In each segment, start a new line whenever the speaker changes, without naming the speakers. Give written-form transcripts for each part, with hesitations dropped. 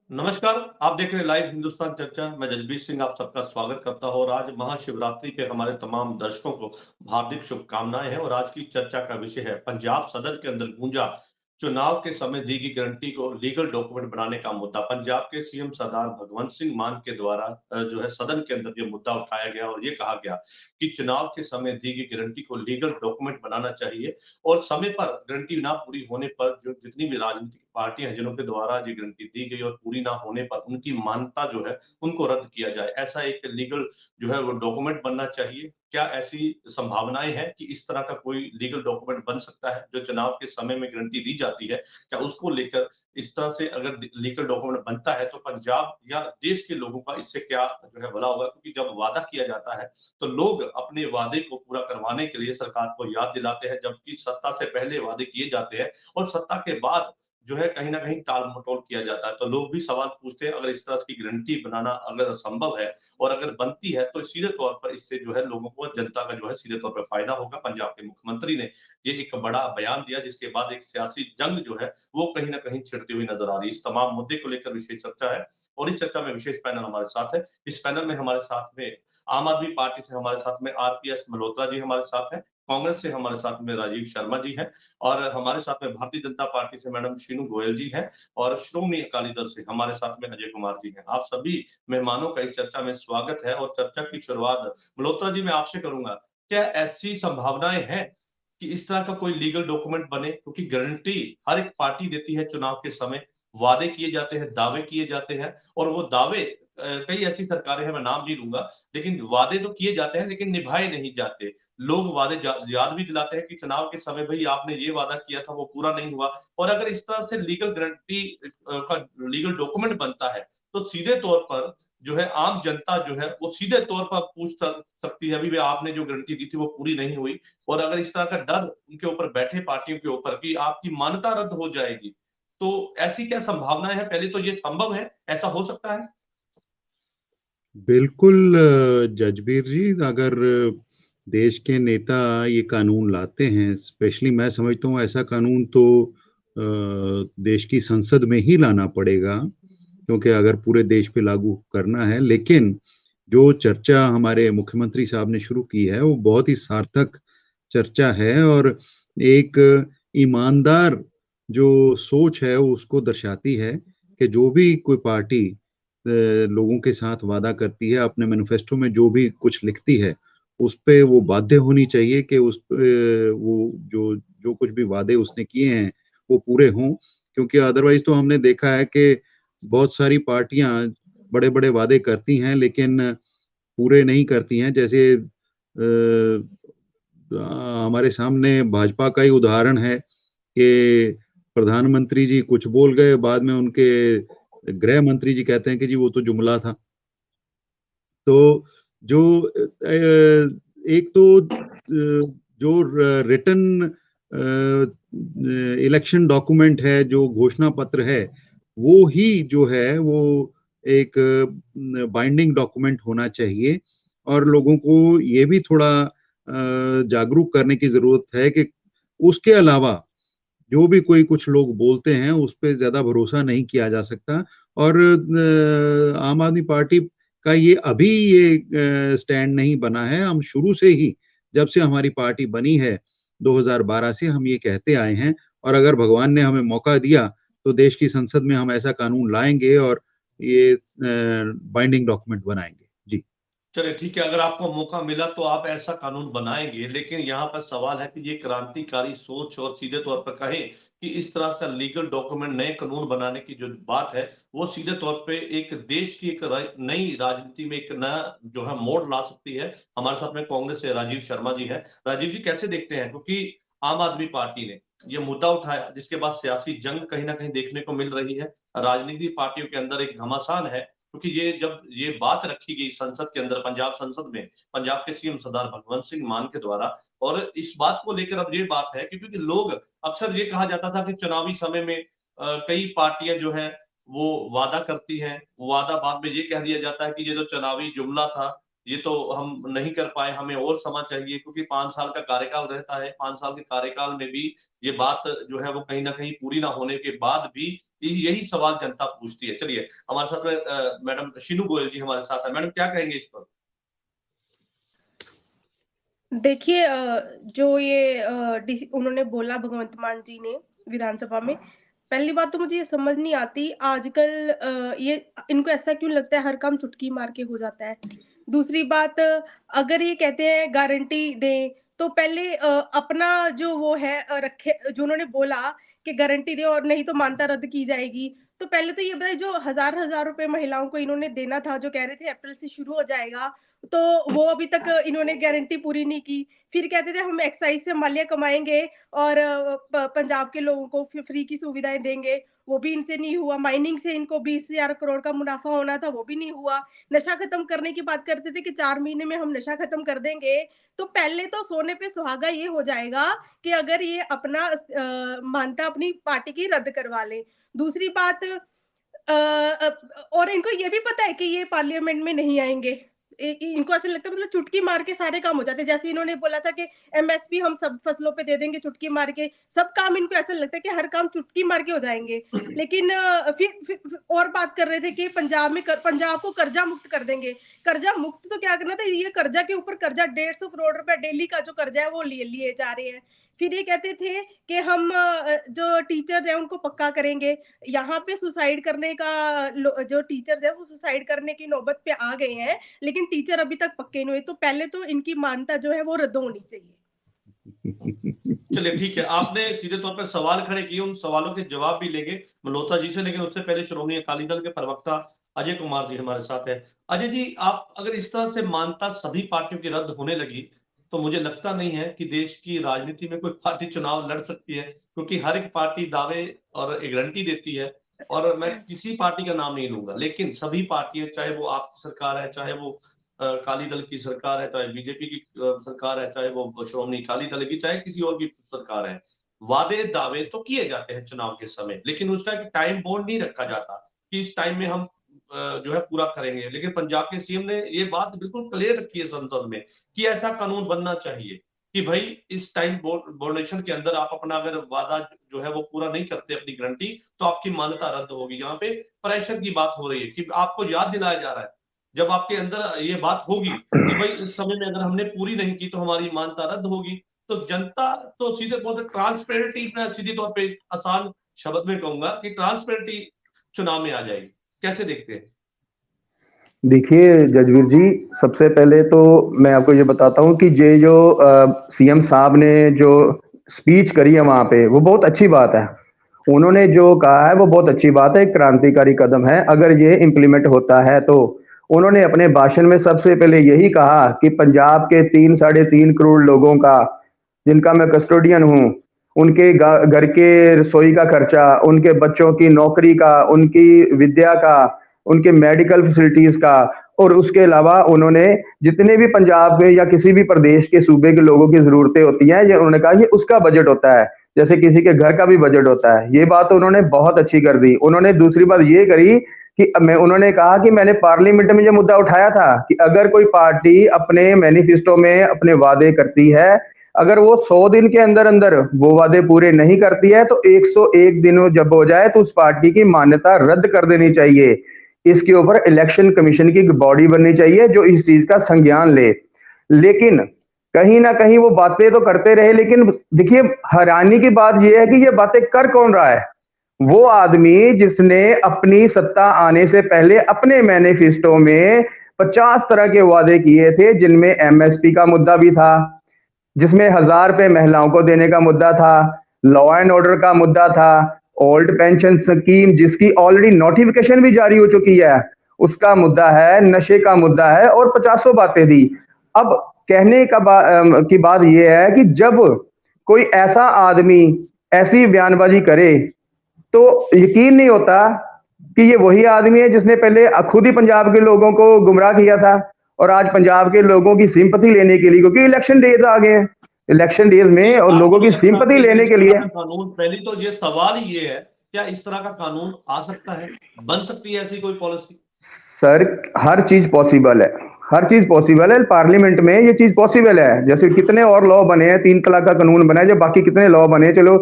नमस्कार। आप देख रहे हैं लाइव हिंदुस्तान चर्चा। मैं जगदीश सिंह आप सबका स्वागत करता हूं और आज महाशिवरात्रि पे हमारे तमाम दर्शकों को हार्दिक शुभकामनाएं हैं। और आज की चर्चा का विषय है पंजाब सदन के अंदर गूंजा चुनाव के समय दी गई गारंटी को लीगल डॉक्यूमेंट बनाने का मुद्दा। पंजाब के सीएम सरदार भगवंत सिंह मान के द्वारा जो है सदन के अंदर ये मुद्दा उठाया गया और ये कहा गया कि चुनाव के समय दी गई गारंटी को लीगल डॉक्यूमेंट बनाना चाहिए और समय पर गारंटी ना पूरी होने पर जो जितनी भी राजनीतिक पार्टियां हैं जिनों के द्वारा ये गारंटी दी गई और पूरी ना होने पर उनकी मान्यता जो है उनको रद्द किया जाए। ऐसा एक लीगल जो है वो डॉक्यूमेंट बनना चाहिए। क्या ऐसी संभावनाएं हैं कि इस तरह का कोई लीगल डॉक्यूमेंट बन सकता है जो चुनाव के समय में गारंटी दी जाती है? क्या उसको लेकर इस तरह से अगर लीगल डॉक्यूमेंट बनता है तो पंजाब या देश के लोगों का इससे क्या जो है भला होगा? क्योंकि जब वादा किया जाता है तो लोग अपने वादे को पूरा करवाने के लिए सरकार को याद दिलाते हैं, जबकि सत्ता से पहले वादे किए जाते हैं और सत्ता के बाद जो है कहीं न कहीं टाल-मटोल किया जाता है। तो लोग भी सवाल पूछते हैं, अगर इस तरह की गारंटी बनाना अगर संभव है और अगर बनती है तो सीधे तौर पर इससे जो है लोगों को जनता का जो है सीधे तौर पर फायदा होगा। पंजाब के मुख्यमंत्री ने ये एक बड़ा बयान दिया जिसके बाद एक सियासी जंग जो है वो कहीं न कहीं छिड़ती हुई नज़र आ रही है। इस तमाम मुद्दे को लेकर विशेष चर्चा है और इस चर्चा में विशेष पैनल हमारे साथ है। इस पैनल में हमारे साथ में आम आदमी पार्टी से हमारे साथ में आरपीएस मल्होत्रा जी हमारे साथ हैं, कांग्रेस से हमारे साथ में राजीव शर्मा जी हैं और हमारे साथ में भारतीय जनता पार्टी से मैडम शीनू गोयल जी हैं और श्रोमणी अकाली दल से हमारे साथ में अजय कुमार जी हैं। आप सभी मेहमानों का इस चर्चा में स्वागत है और चर्चा की शुरुआत मल्होत्रा जी मैं आपसे करूंगा। क्या ऐसी संभावनाएं हैं कि इस तरह का कोई लीगल डॉक्यूमेंट बने? क्योंकि गारंटी हर एक पार्टी देती है चुनाव के समय, वादे किए जाते हैं, दावे किए जाते हैं और वो दावे कई ऐसी सरकारें हैं मैं नाम नहीं लूंगा, लेकिन वादे तो किए जाते हैं लेकिन निभाए नहीं जाते। लोग वादे याद भी दिलाते हैं कि चुनाव के समय भाई आपने ये वादा किया था वो पूरा नहीं हुआ। और अगर इस तरह से लीगल गारंटी का लीगल डॉक्यूमेंट बनता है तो सीधे तौर पर जो है आम जनता जो है वो सीधे तौर पर पूछ सकती है अभी भी आपने जो गारंटी दी थी वो पूरी नहीं हुई। और अगर इस तरह का डर उनके ऊपर बैठे पार्टियों के ऊपर कि आपकी मान्यता रद्द हो जाएगी, तो ऐसी क्या संभावनाएं हैं? पहले तो ये संभव है, ऐसा हो सकता है?
बिल्कुल जजबीर जी, अगर देश के नेता ये कानून लाते हैं, स्पेशली मैं समझता हूँ ऐसा कानून तो देश की संसद में ही लाना पड़ेगा, क्योंकि अगर पूरे देश पे लागू करना है। लेकिन जो चर्चा हमारे मुख्यमंत्री साहब ने शुरू की है वो बहुत ही सार्थक चर्चा है और एक ईमानदार जो सोच है उसको दर्शाती है कि जो भी कोई पार्टी लोगों के साथ वादा करती है, अपने मैनिफेस्टो में जो भी कुछ लिखती है, उस पे वो बाध्य होनी चाहिए कि उस पे वो जो जो कुछ भी वादे उसने किए हैं, वो पूरे हों। क्योंकि अदरवाइज़ तो हमने देखा है कि बहुत सारी पार्टियाँ बड़े-बड़े वादे करती हैं, लेकिन पूरे नहीं करती हैं। जैसे हमारे सामने भाजपा का ही उदाहरण है कि प्रधानमंत्री जी कुछ बोल गए, बाद में उनके गृह मंत्री जी कहते हैं कि जी वो तो जुमला था। तो जो एक तो जो रिटन इलेक्शन डॉक्यूमेंट है, जो घोषणा पत्र है, वो ही जो है वो एक बाइंडिंग डॉक्यूमेंट होना चाहिए और लोगों को ये भी थोड़ा जागरूक करने की ज़रूरत है कि उसके अलावा जो भी कोई कुछ लोग बोलते हैं, उस पे ज़्यादा भरोसा नहीं किया जा सकता और आम आदमी पार्टी का ये अभी ये स्टैंड नहीं बना है। हम शुरू से ही जब से हमारी पार्टी बनी है 2012 से हम ये कहते आए हैं और अगर भगवान ने हमें मौका दिया, तो देश की संसद में हम ऐसा कानून लाएँगे और ये बाइंडिंग डॉक्यूमेंट बनाएँगे। जी।
चलिए ठीक है, अगर आपको मौका मिला तो आप ऐसा कानून बनाएँगे, लेकिन यहाँ पर सवाल है कि ये क्रांतिकारी सोच और सीधे तौर पर कहें कि इस तरह का लीगल डॉक्यूमेंट नए कानून बनाने की जो बात है, वो सीधे तौर पे एक देश की एक नई राजनीति में एक नया जो है मोड़ ला सकती है। हमारे साथ में कांग्रेस से राजीव शर्मा जी हैं। राजीव जी कैसे देखते हैं? क्योंकि आम आदमी पार्टी ने ये मुद्दा उठाया जिसके बाद सियासी जंग कहीं न कहीं देखने को मिल रही है। राजनीतिक पार्टियों के अंदर एक घमासान है क्योंकि ये जब ये बात रखी गई संसद के अंदर पंजाब संसद में पंजाब के सीएम सरदार भगवंत सिंह मान के द्वारा और इस बात को लेकर अब ये बात है कि क्योंकि लोग अक्सर ये कहा जाता था कि चुनावी समय में कई पार्टियां जो है वो वादा करती हैं, वादा बाद में ये कह दिया जाता है कि ये तो चुनावी जुमला था ये तो हम नहीं कर पाए, हमें और समय चाहिए, क्योंकि 5 साल का कार्यकाल रहता है। 5 साल के कार्यकाल में भी ये बात जो है वो कहीं ना कहीं पूरी ना होने के बाद भी यही सवाल जनता पूछती है। चलिए, हमारे साथ में मैडम शीनू गोयल जी हमारे साथ है। मैडम, क्या कहेंगे इस पर?
देखिए, जो ये उन्होंने बोला भगवंत मान जी ने विधानसभा में, पहली बात तो मुझे ये समझ नहीं आती आजकल, ये इनको ऐसा क्यों लगता है हर काम चुटकी मार के हो जाता है। दूसरी बात, अगर ये कहते हैं गारंटी दें, तो पहले अपना जो वो है रखे, जो उन्होंने बोला कि गारंटी दें और नहीं तो मान्यता रद्द की जाएगी, तो पहले तो ये बताइए, जो हजार रुपए महिलाओं को इन्होंने देना था, जो कह रहे थे अप्रैल से शुरू हो जाएगा, तो वो अभी तक इन्होंने गारंटी पूरी नहीं की। फिर कहते थे हम एक्साइज से मालिया कमाएंगे और पंजाब के लोगों को फ्री की सुविधाएं देंगे, वो भी इनसे नहीं हुआ। माइनिंग से इनको 20,000 करोड़ का मुनाफा होना था, वो भी नहीं हुआ। नशा खत्म करने की बात करते थे कि 4 महीने में हम नशा खत्म कर देंगे। तो पहले तो सोने पे सुहागा ये हो जाएगा कि अगर ये अपना मानता अपनी पार्टी की रद्द करवा ले। दूसरी बात, और इनको ये भी पता है कि ये पार्लियामेंट में नहीं आएंगे। इनको ऐसा लगता है मतलब चुटकी मार के सारे काम हो जाते हैं। जैसे इन्होंने बोला था कि एमएसपी हम सब फसलों पे दे देंगे चुटकी मार के, सब काम इनको ऐसा लगता है कि हर काम चुटकी मार के हो जाएंगे। लेकिन फिर और बात कर रहे थे कि पंजाब को कर्जा मुक्त कर देंगे। कर्जा मुक्त तो क्या करना था, ये कर्जा के ऊपर कर्जा 150 करोड़ रुपए डेली का जो कर्जा है वो लिए जा रहे हैं। फिर ये कहते थे कि हम जो टीचर है उनको पक्का करेंगे। यहाँ पे सुसाइड करने का जो टीचर्स है वो सुसाइड करने की नौबत पे आ गए हैं, लेकिन टीचर अभी तक पक्के नहीं हुए। तो पहले तो इनकी मान्यता जो है वो रद्द होनी चाहिए।
चलिए, ठीक है, आपने सीधे तौर पर सवाल खड़े किए, उन सवालों के जवाब भी लेंगे मल्होत्रा जी से, लेकिन उससे पहले श्रोमणी अकाली दल के प्रवक्ता अजय कुमार जी हमारे साथ है। अजय जी, आप अगर इस तरह से मान्यता सभी पार्टियों की रद्द होने लगी, तो मुझे लगता नहीं है कि देश की राजनीति में कोई पार्टी चुनाव लड़ सकती है, क्योंकि हर एक पार्टी दावे और गारंटी देती है। और मैं किसी पार्टी का नाम नहीं लूंगा, लेकिन सभी पार्टियां, चाहे वो आपकी सरकार है, चाहे वो अकाली दल की सरकार है, चाहे बीजेपी की सरकार है, चाहे वो श्रोमणी अकाली दल की, चाहे किसी और की सरकार है, वादे दावे तो किए जाते हैं चुनाव के समय, लेकिन उसका एक टाइम बोर्ड नहीं रखा जाता कि इस टाइम में हम जो है पूरा करेंगे। लेकिन पंजाब के सीएम ने ये बात बिल्कुल क्लियर रखी है संसद में कि ऐसा कानून बनना चाहिए कि भाई इस टाइम बोर्डेशन के अंदर आप अपना अगर वादा जो है वो पूरा नहीं करते, अपनी गारंटी, तो आपकी मान्यता रद्द होगी। यहाँ पे प्रेशर की बात हो रही है कि आपको याद दिलाया जा रहा है, जब आपके अंदर ये बात होगी कि भाई इस समय में अगर हमने पूरी नहीं की तो हमारी मान्यता रद्द होगी, तो जनता तो सीधे बोलते ट्रांसपेरेंटी, मैं सीधे तौर पे आसान शब्द में कहूंगा कि ट्रांसपेरेंटी चुनाव में आ जाएगी। कैसे देखते हैं?
देखिए जजवीर जी, सबसे पहले तो मैं आपको ये बताता हूँ कि ये जो सीएम साहब ने जो स्पीच करी है वहां पे, वो बहुत अच्छी बात है। उन्होंने जो कहा है वो बहुत अच्छी बात है, एक क्रांतिकारी कदम है अगर ये इम्प्लीमेंट होता है तो। उन्होंने अपने भाषण में सबसे पहले यही कहा कि पंजाब के 3-3.5 करोड़ लोगों का, जिनका मैं कस्टोडियन हूँ, उनके घर के रसोई का खर्चा, उनके बच्चों की नौकरी का, उनकी विद्या का, उनके मेडिकल फैसिलिटीज का, और उसके अलावा उन्होंने जितने भी पंजाब के या किसी भी प्रदेश के सूबे के लोगों की जरूरतें होती हैं, ये उन्होंने कहा ये उसका बजट होता है, जैसे किसी के घर का भी बजट होता है। ये बात उन्होंने बहुत अच्छी कर दी। उन्होंने दूसरी बात ये करी कि उन्होंने कहा कि मैंने पार्लियामेंट में ये मुद्दा उठाया था कि अगर कोई पार्टी अपने मैनिफेस्टो में अपने वादे करती है, अगर वो 100 दिन के अंदर अंदर वो वादे पूरे नहीं करती है, तो 101 दिन जब हो जाए तो उस पार्टी की मान्यता रद्द कर देनी चाहिए। इसके ऊपर इलेक्शन कमीशन की बॉडी बननी चाहिए जो इस चीज का संज्ञान ले। लेकिन कहीं ना कहीं वो बातें तो करते रहे, लेकिन देखिए हैरानी की बात यह है कि ये बातें कर कौन रहा है? वो आदमी जिसने अपनी सत्ता आने से पहले अपने मैनिफेस्टो में 50 तरह के वादे किए थे, जिनमें एमएसपी का मुद्दा भी था, जिसमें 1000 रुपए महिलाओं को देने का मुद्दा था, लॉ एंड ऑर्डर का मुद्दा था, ओल्ड पेंशन स्कीम जिसकी ऑलरेडी नोटिफिकेशन भी जारी हो चुकी है उसका मुद्दा है, नशे का मुद्दा है, और 50 बातें दी। अब कहने की बात यह है कि जब कोई ऐसा आदमी ऐसी बयानबाजी करे तो यकीन नहीं होता कि ये वही आदमी है जिसने पहले खुद ही पंजाब के लोगों को गुमराह किया था, और आज पंजाब के लोगों की सिंपैथी लेने के लिए, क्योंकि इलेक्शन डेज आ गए, इलेक्शन डेज में और लोगों की सिंपैथी लेने के लिए
कानून, पहले तो ये सवाल ही ये है, क्या इस तरह का कानून आ सकता है, बन सकती है ऐसी कोई पॉलिसी?
सर हर चीज पॉसिबल है, हर चीज पॉसिबल है पार्लियामेंट में, ये चीज पॉसिबल है। जैसे कितने और लॉ बने हैं, 3 तलाक का कानून बना है, जो बाकी कितने लॉ बने, चलो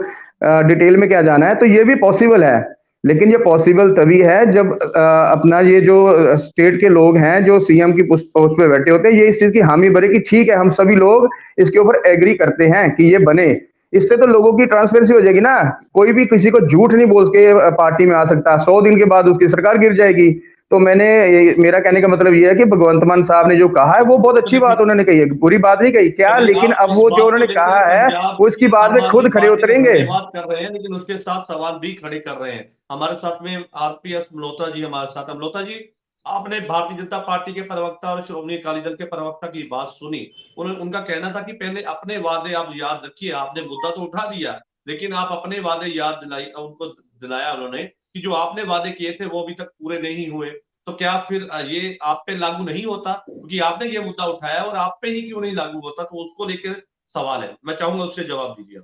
डिटेल में क्या जाना है, तो ये भी पॉसिबल है। लेकिन ये पॉसिबल तभी है जब अपना ये जो स्टेट के लोग हैं जो सीएम की पोस्ट पे बैठे होते हैं, ये इस चीज की हामी भरे कि ठीक है हम सभी लोग इसके ऊपर एग्री करते हैं कि ये बने। इससे तो लोगों की ट्रांसपेरेंसी हो जाएगी ना, कोई भी किसी को झूठ नहीं बोल के पार्टी में आ सकता, 100 दिन के बाद उसकी सरकार गिर जाएगी। तो मेरा कहने का मतलब ये है कि भगवंत मान साहब ने जो कहा है वो बहुत अच्छी बात उन्होंने कही है, बुरी बात नहीं कही क्या, लेकिन अब वो जो उन्होंने कहा है वो इसकी बात में खुद खड़े उतरेंगे।
बात कर रहे हैं, लेकिन उसके साथ सवाल भी खड़े कर रहे हैं। हमारे साथ में आरपीएस मल्होत्रा जी हमारे साथ। मल्होत्रा जी, आपने भारतीय जनता पार्टी के प्रवक्ता और श्रोमणी अकाली दल के प्रवक्ता की बात सुनी। उनका कहना था कि पहले अपने वादे आप याद रखिए। आपने मुद्दा तो उठा दिया, लेकिन आप अपने वादे याद उनको दिलाया उन्होंने कि जो आपने वादे किए थे वो अभी तक पूरे नहीं हुए। तो क्या फिर ये आप पे लागू नहीं होता? क्योंकि आपने ये मुद्दा उठाया और आप पे ही क्यों नहीं लागू होता, तो उसको लेकर सवाल है। मैं चाहूंगा उससे जवाब दीजिए।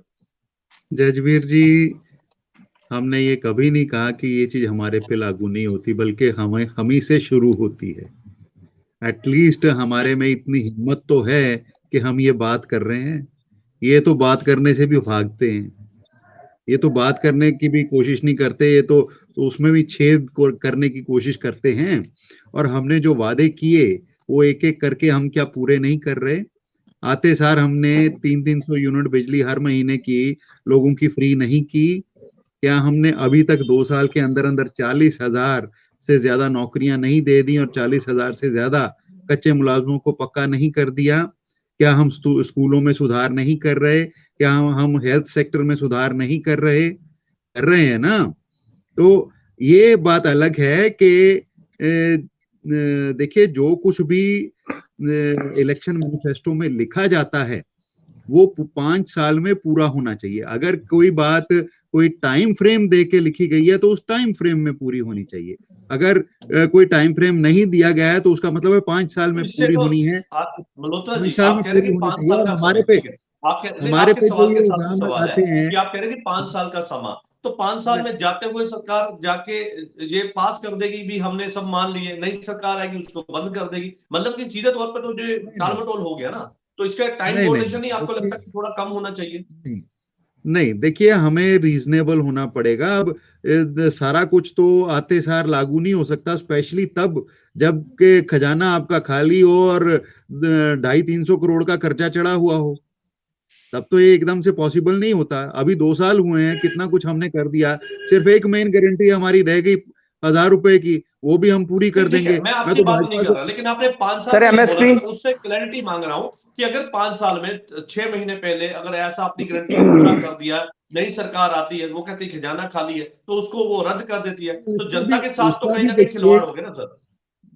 जजबीर जी, हमने ये कभी नहीं कहा कि ये चीज हमारे पे लागू नहीं होती, बल्कि हम ही से शुरू होती है। एटलीस्ट हमारे में इतनी हिम्मत तो है कि हम ये बात कर रहे हैं। ये तो बात करने से भी भागते हैं, ये तो बात करने की भी कोशिश नहीं करते, ये तो उसमें भी छेद करने की कोशिश करते हैं। और हमने जो वादे किए वो एक एक करके हम क्या पूरे नहीं कर रहे? आते सार हमने 300 यूनिट बिजली हर महीने की लोगों की फ्री नहीं की क्या? हमने अभी तक 2 साल के अंदर अंदर 40,000 से ज्यादा नौकरियां नहीं दे दी और 40,000 से ज्यादा कच्चे मुलाजमों को पक्का नहीं कर दिया? क्या हम स्कूलों में सुधार नहीं कर रहे? क्या हम हेल्थ सेक्टर में सुधार नहीं कर रहे हैं ना? तो ये बात अलग है कि देखिए, जो कुछ भी इलेक्शन मैनिफेस्टो में लिखा जाता है वो 5 साल में पूरा होना चाहिए। अगर कोई बात कोई टाइम फ्रेम दे के लिखी गई है तो उस टाइम फ्रेम में पूरी होनी चाहिए। अगर कोई टाइम फ्रेम नहीं दिया गया है तो उसका मतलब है 5 साल में पूरी होनी है।
मल्होत्रा जी, आप कह रहे हैं कि 5 साल का
हमारे पे जो ये इल्जाम लगाते हैं
कि आप कह रहे हैं कि 5 साल का समा, तो 5 साल में जाते हुए सरकार जाके ये पास कर देगी भी, हमने सब मान लिए, नई सरकार आएगी उसको बंद कर देगी। मतलब कि सीधे तौर पर तो जो टाल मटोल हो गया ना, तो इसका टाइम ड्यूरेशन ही आपको लगता है कि थोड़ा कम होना चाहिए?
नहीं, देखिए, हमें रीजनेबल होना पड़ेगा। अब सारा कुछ तो आते सार लागू नहीं हो सकता, स्पेशली तब जब के खजाना आपका खाली हो और 250-300 करोड़ का कर्जा चढ़ा हुआ हो, तब तो ये एकदम से पॉसिबल नहीं होता। अभी 2 साल हुए हैं, कितना कुछ हमने कर दिया। सिर्फ एक मेन गारंटी हमारी रह गई 1,000 रुपए की, वो भी हम पूरी कर देंगे।
मैं आपकी बात नहीं कर रहा, लेकिन आपने 5 साल
सर एमएसपी
उससे क्लैरिटी मांग रहा हूँ कि अगर 5 साल में 6 महीने पहले अगर ऐसा अपनी गारंटी पूरा कर दिया, नई सरकार आती है, वो कहती है खजाना खाली है, तो उसको वो रद्द कर देती है, तो जनता के साथ तो कहीं ना कहीं खिलवाड़ हो गया ना सर?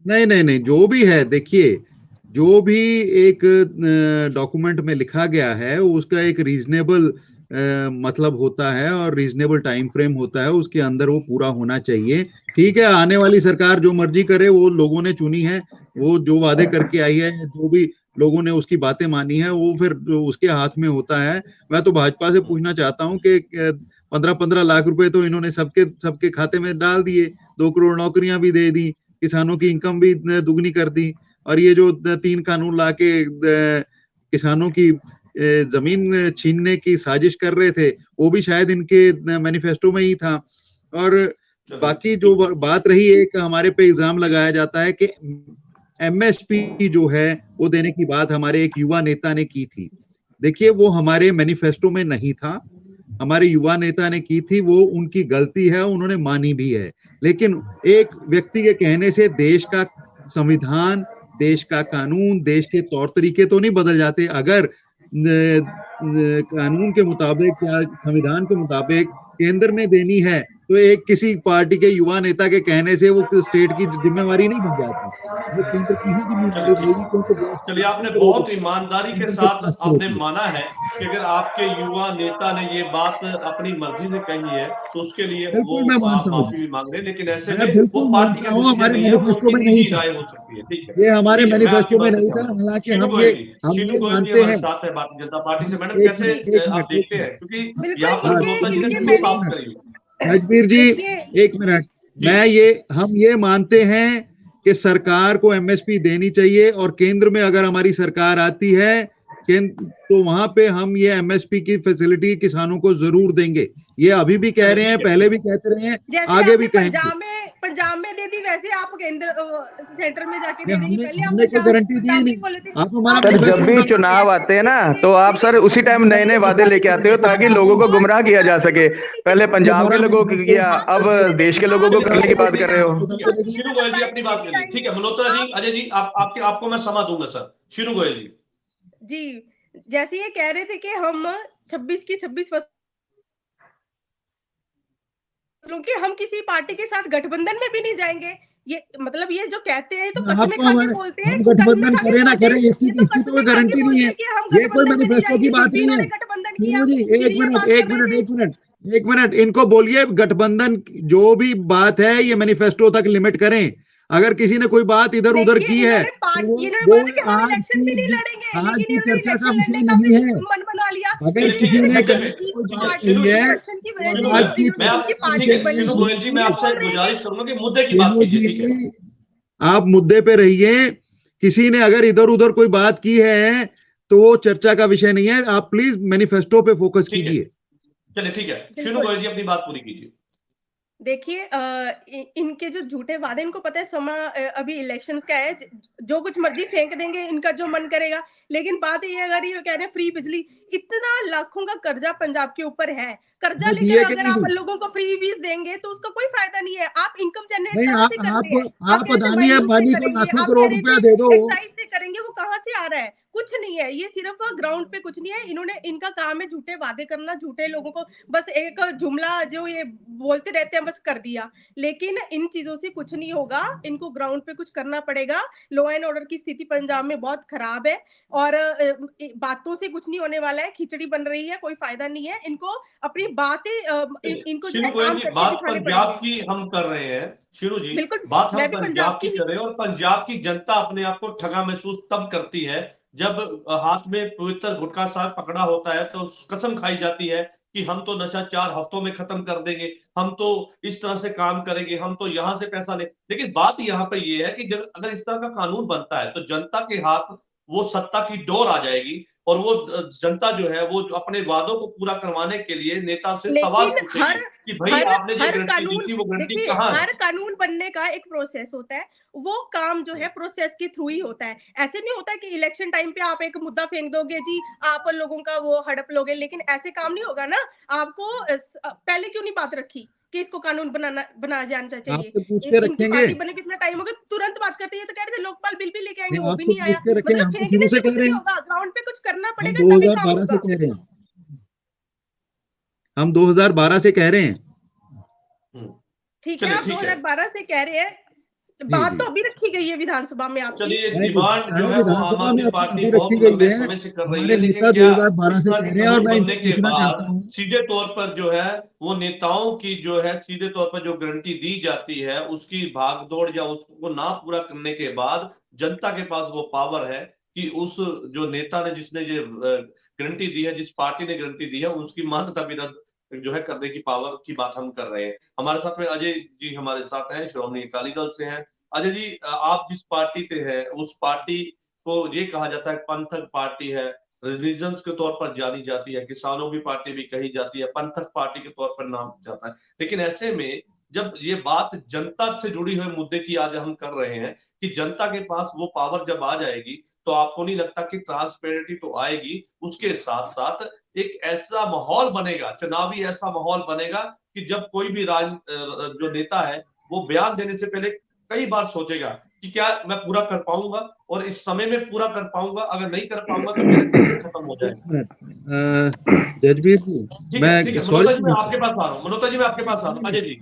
नहीं, जो भी है, देखिए, जो भी एक डॉक्यूमेंट में लिखा गया है उसका एक रीजनेबल मतलब होता है और रीजनेबल टाइम फ्रेम होता है, उसके अंदर वो पूरा होना चाहिए। ठीक है, आने वाली सरकार जो मर्जी करे, वो लोगों ने चुनी है, वो जो वादे करके आई है, जो भी लोगों ने उसकी बातें मानी है, वो फिर उसके हाथ में होता है। मैं तो भाजपा से पूछना चाहता हूँ कि 15-15 लाख रुपए तो इन्होंने सबके खाते में डाल दिए, 2 करोड़ नौकरियां भी दे दी, किसानों की इनकम भी दुगनी कर दी, और ये जो 3 कानून लाके किसानों की जमीन छीनने की साजिश कर रहे थे, वो भी शायद इनके मैनिफेस्टो में ही था। और बाकी जो बात रही, एक हमारे पे इल्जाम लगाया जाता है कि एमएसपी जो है वो देने की बात हमारे एक युवा नेता ने की थी। देखिए, वो हमारे मैनिफेस्टो में नहीं था, हमारे युवा नेता ने की थी, वो उनकी गलती है, उन्होंने मानी भी है। लेकिन एक व्यक्ति के कहने से देश का संविधान, देश का कानून, देश के तौर तरीके तो नहीं बदल जाते। अगर कानून के मुताबिक या संविधान के मुताबिक केंद्र ने देनी है, तो एक किसी पार्टी के युवा नेता के कहने से वो स्टेट की जिम्मेवारी नहीं बन जाती, वो केंद्र की ही जिम्मेवारी रहेगी।
चलिए, आपने बहुत ईमानदारी के साथ आपने माना है कि अगर आपके युवा नेता ने ये बात अपनी मर्जी से कही है तो उसके लिए वो माफी भी मांग रहे हैं, लेकिन ऐसे में वो पार्टी के
हमारे मैनिफेस्टो में नहीं था,
हो सकती है। ठीक है,
ये हमारे मैनिफेस्टो में नहीं था। हालांकि हम ये मानते हैं,
साथ है भारतीय जनता पार्टी से। मैडम, कैसे आप देखते हैं, क्योंकि यहाँ पर
राजवीर जी, 1 मिनट, हम ये मानते हैं कि सरकार को एमएसपी देनी चाहिए और केंद्र में अगर हमारी सरकार आती है तो वहां पे हम ये एमएसपी की फैसिलिटी किसानों को जरूर देंगे। ये अभी भी कह रहे हैं, पहले भी कहते रहे हैं, आगे भी कहेंगे।
पंजाब में दे दी, वैसे आप केंद्र सेंटर में जाके दे देंगे। पहले
हमने कोई गारंटी दी नहीं। आप हमारा
सर जब भी चुनाव आते हैं ना तो आप सर उसी टाइम नए नए वादे लेके आते हो ताकि लोगों को गुमराह किया जा सके। पहले पंजाब के लोगों को किया, अब देश के लोगों को करने की बात कर रहे हो।
शीनू गोयल जी अपनी बात कर ली, ठीक है। मल्होत्रा जी, अजय जी, आपको मैं समा दूंगा सर। शीनू गोयल
जी, जैसे ये कह रहे थे कि हम 26 की 26 फसलों की हम किसी पार्टी के साथ गठबंधन में भी नहीं जाएंगे। ये मतलब ये जो कहते हैं तो कसमें खा के बोलते हैं।
गठबंधन करें ना करें इसकी तो कोई गारंटी नहीं है। ये कोई मैनिफेस्टो की बात नहीं है। एक मिनट इनको बोलिए, गठबंधन जो भी बात है ये मैनिफेस्टो तक लिमिट करें। अगर किसी ने कोई बात इधर उधर की है तो वो आज की चर्चा का विषय नहीं है। अगर किसी ने कोई बात की है आज की
मैं आपसे गुजारिश करूंगा कि मुद्दे की बात कीजिए।
आप मुद्दे पे रहिए। किसी ने अगर इधर उधर कोई बात की है तो वो चर्चा का विषय नहीं है। आप प्लीज मैनिफेस्टो पे फोकस कीजिए।
चलिए ठीक है, शीनू गोयल जी अपनी बात पूरी कीजिए।
देखिए इनके जो झूठे वादे, इनको पता है समय अभी इलेक्शंस का है, जो कुछ मर्जी फेंक देंगे, इनका जो मन करेगा। लेकिन बात ये अगर ये कह रहे हैं फ्री बिजली, इतना लाखों का कर्जा पंजाब के ऊपर है, कर्जा लेकर अगर आप लोगों को फ्री बीज देंगे तो उसका कोई फायदा नहीं है। आप इनकम जनरेट
आप अदानी अंबानी को लाखों करोड़ रुपया दे दो,
से करेंगे, वो कहाँ से आ रहा है? कुछ नहीं है। ये सिर्फ ग्राउंड पे कुछ नहीं है। इनका काम है झूठे वादे करना, झूठे लोगों को बस एक जुमला जो ये बोलते रहते हैं बस कर दिया। लेकिन इन चीजों से कुछ नहीं होगा, इनको ग्राउंड पे कुछ करना पड़ेगा। लॉ एंड ऑर्डर की स्थिति पंजाब में बहुत खराब है और बातों से कुछ नहीं होने वाला है। खिचड़ी बन रही है, कोई फायदा नहीं है। इनको अपनी बातें इनको
बात पंजाब की हम कर रहे हैं शीनू जी, बात हम पंजाब की कर रहे हैं और पंजाब की जनता अपने आप को ठगा महसूस तब करती है जब हाथ में पवित्र गुटखा साग पकड़ा होता है तो कसम खाई जाती है कि हम तो नशा 4 हफ्तों में खत्म कर देंगे, हम तो इस तरह से काम करेंगे, हम तो यहां से पैसा ले। लेकिन बात यहाँ पे ये है कि अगर इस तरह का कानून बनता है तो जनता के हाथ वो सत्ता की डोर आ जाएगी और वो जनता जो है वो अपने वादों को पूरा करवाने के लिए नेता से सवाल पूछेगी कि भाई आपने जो गारंटी दी थी वो गारंटी कहाँ है?
हर कानून बनने का एक प्रोसेस होता है, वो काम जो है प्रोसेस के थ्रू ही होता है। ऐसे नहीं होता कि इलेक्शन टाइम पे आप एक मुद्दा फेंक दोगे जी, आप लोगों का वो हड़प लोगे, लेकिन ऐसे काम नहीं होगा ना। आपको पहले क्यों नहीं बात रखी कि इसको कानून बनाया जाना चाहिए?
रखेंगे
बने कितना टाइम हो गया, तुरंत बात करते हैं। तो कह रहे थे लोकपाल बिल भी लेके आएंगे, वो भी नहीं आया। मतलब फेंकने से कुछ नहीं होगा, ग्राउंड पे कुछ करना पड़ेगा।
2012 से कह रहे हैं, हम 2012 से कह रहे हैं।
ठीक है, आप 2012 से कह रहे हैं, बात तो अभी रखी गई है विधानसभा में। आप
चलिए डिमांड जो है वो आम आदमी पार्टी बहुत लंबे समय से कर रही है, लेकिन
2012 से कह रहे हैं और मैं
के बाद सीधे तौर पर जो है वो नेताओं की जो है सीधे तौर पर जो गारंटी दी जाती है उसकी भागदौड़ या उसको ना पूरा करने के बाद जनता के पास वो पावर है कि उस जो नेता ने जिसने ये गारंटी दी है, जिस पार्टी ने गारंटी दी है, उसकी मान्यता भी रद्द जो है करने की पावर की बात हम कर रहे हैं। हमारे साथ में अजय जी हमारे साथ हैं, श्रोमणी अकाली दल से हैं। अजय जी, आप जिस पार्टी पे हैं उस पार्टी को ये कहा जाता है पंथक पार्टी है, रिलीजन्स के तौर पर जानी जाती है, किसानों की पार्टी भी कही जाती है, पंथक पार्टी के तौर पर नाम जाता है। लेकिन ऐसे में जब ये बात जनता से जुड़ी हुए मुद्दे की आज हम कर रहे हैं कि जनता के पास वो पावर जब आ जाएगी तो आपको नहीं लगता कि ट्रांसपेरेंटी तो आएगी, उसके साथ साथ एक ऐसा माहौल बनेगा, चुनावी ऐसा माहौल बनेगा कि जब कोई भी जो नेता है वो बयान देने से पहले कई बार सोचेगा कि क्या मैं पूरा कर पाऊंगा और इस समय में पूरा कर पाऊंगा, अगर नहीं कर पाऊंगा तो मेरा कैरियर खत्म हो जाएगा।
जजबीर जी, मैं
मनोता जी मैं आपके पास आ रहा हूँ। मनोता जी मैं आपके पास आ रहा हूँ। अजय जी